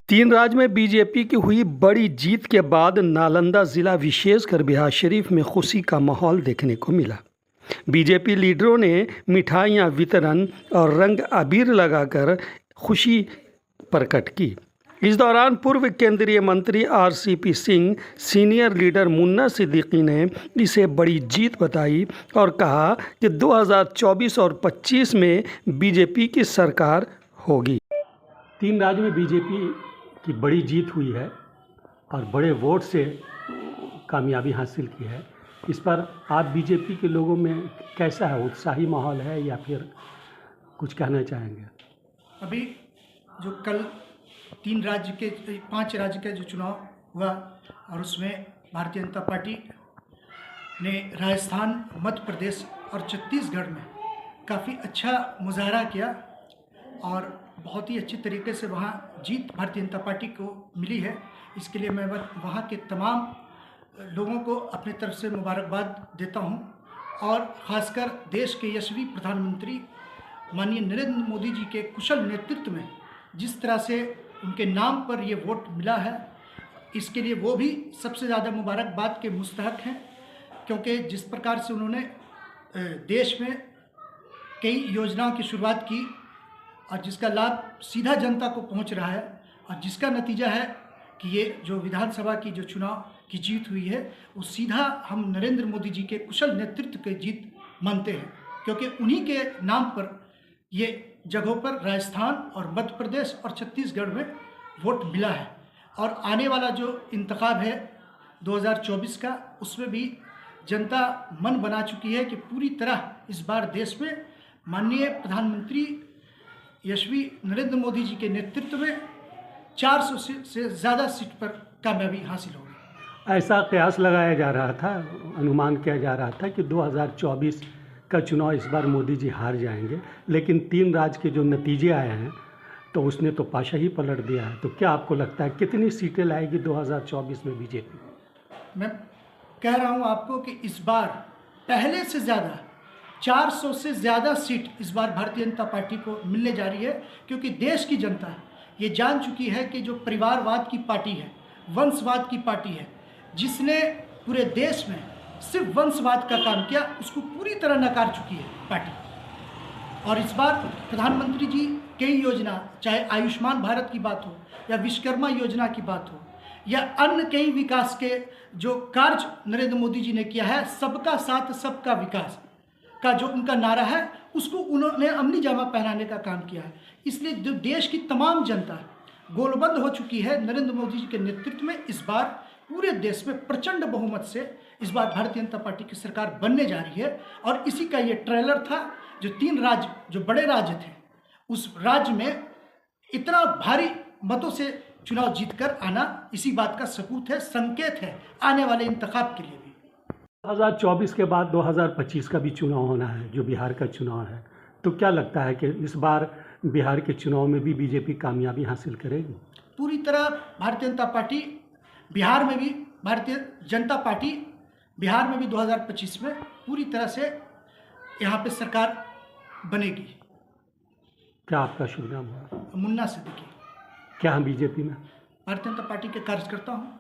तीन राज्य में बीजेपी की हुई बड़ी जीत के बाद नालंदा जिला विशेषकर बिहार शरीफ में खुशी का माहौल देखने को मिला। बीजेपी लीडरों ने मिठाइयां वितरण और रंग अबीर लगाकर खुशी प्रकट की। इस दौरान पूर्व केंद्रीय मंत्री RCP Singh, senior leader Munna Siddiqui ने इसे बड़ी जीत बताई और कहा कि 2024 और 25 में बीजेपी की सरकार होगी। तीन राज्य में बीजेपी की बड़ी जीत हुई है और बड़े वोट से कामयाबी हासिल की है। इस पर आप बीजेपी के लोगों में कैसा है, उत्साही माहौल है या फिर कुछ कहना चाहेंगे? अभी जो कल 5 राज्य के जो चुनाव हुआ और उसमें भारतीय जनता पार्टी ने राजस्थान, मध्य प्रदेश और छत्तीसगढ़ में काफ़ी अच्छा मुजाहरा किया और बहुत ही अच्छी तरीके से वहाँ जीत भारतीय जनता पार्टी को मिली है। इसके लिए मैं वहाँ के तमाम लोगों को अपनी तरफ से मुबारकबाद देता हूँ और ख़ासकर देश के यशस्वी प्रधानमंत्री माननीय नरेंद्र मोदी जी के कुशल नेतृत्व में जिस तरह से उनके नाम पर ये वोट मिला है, इसके लिए वो भी सबसे ज़्यादा मुबारकबाद के मुस्तहक हैं, क्योंकि जिस प्रकार से उन्होंने देश में कई योजनाओं की शुरुआत की और जिसका लाभ सीधा जनता को पहुंच रहा है और जिसका नतीजा है कि ये जो विधानसभा की जो चुनाव की जीत हुई है वो सीधा हम नरेंद्र मोदी जी के कुशल नेतृत्व की जीत मानते हैं, क्योंकि उन्हीं के नाम पर ये जगहों पर राजस्थान और मध्य प्रदेश और छत्तीसगढ़ में वोट मिला है। और आने वाला जो इंतखाब है 2024 का, उसमें भी जनता मन बना चुकी है कि पूरी तरह इस बार देश में माननीय प्रधानमंत्री यशस्वी नरेंद्र मोदी जी के नेतृत्व में 400 से ज़्यादा सीट पर कामयाबी हासिल होगी। ऐसा कयास लगाया जा रहा था, अनुमान किया जा रहा था कि 2024 का चुनाव इस बार मोदी जी हार जाएंगे, लेकिन तीन राज्य के जो नतीजे आए हैं तो उसने तो पाशा ही पलट दिया है। तो क्या आपको लगता है कितनी सीटें लाएगी 2024 में बीजेपी? मैं कह रहा हूं आपको कि इस बार पहले से ज़्यादा 400 से ज़्यादा सीट इस बार भारतीय जनता पार्टी को मिलने जा रही है, क्योंकि देश की जनता ये जान चुकी है कि जो परिवारवाद की पार्टी है, वंशवाद की पार्टी है, जिसने पूरे देश में सिर्फ वंशवाद का काम किया, उसको पूरी तरह नकार चुकी है पार्टी। और इस बार प्रधानमंत्री जी कई योजना, चाहे आयुष्मान भारत की बात हो या विश्वकर्मा योजना की बात हो या अन्य कई विकास के जो कार्य नरेंद्र मोदी जी ने किया है, सबका साथ सबका विकास का जो उनका नारा है, उसको उन्होंने अमली जामा पहनाने का काम किया है। इसलिए जो देश की तमाम जनता गोलबंद हो चुकी है नरेंद्र मोदी जी के नेतृत्व में, इस बार पूरे देश में प्रचंड बहुमत से इस बार भारतीय जनता पार्टी की सरकार बनने जा रही है। और इसी का ये ट्रेलर था, जो तीन राज्य, जो बड़े राज्य थे, उस राज्य में इतना भारी मतों से चुनाव जीतकर आना इसी बात का सबूत है, संकेत है आने वाले इंतखाब के लिए भी। 2024 के बाद 2025 का भी चुनाव होना है, जो बिहार का चुनाव है। तो क्या लगता है कि इस बार बिहार के चुनाव में भी बीजेपी कामयाबी हासिल करेगी? पूरी तरह भारतीय जनता पार्टी बिहार में भी, भारतीय जनता पार्टी बिहार में भी 2025 में पूरी तरह से यहाँ पे सरकार बनेगी। क्या आपका शुभ नाम है? मुन्ना सिद्दीकी। क्या हम बीजेपी में? भारतीय जनता पार्टी के कार्यकर्ता हूँ।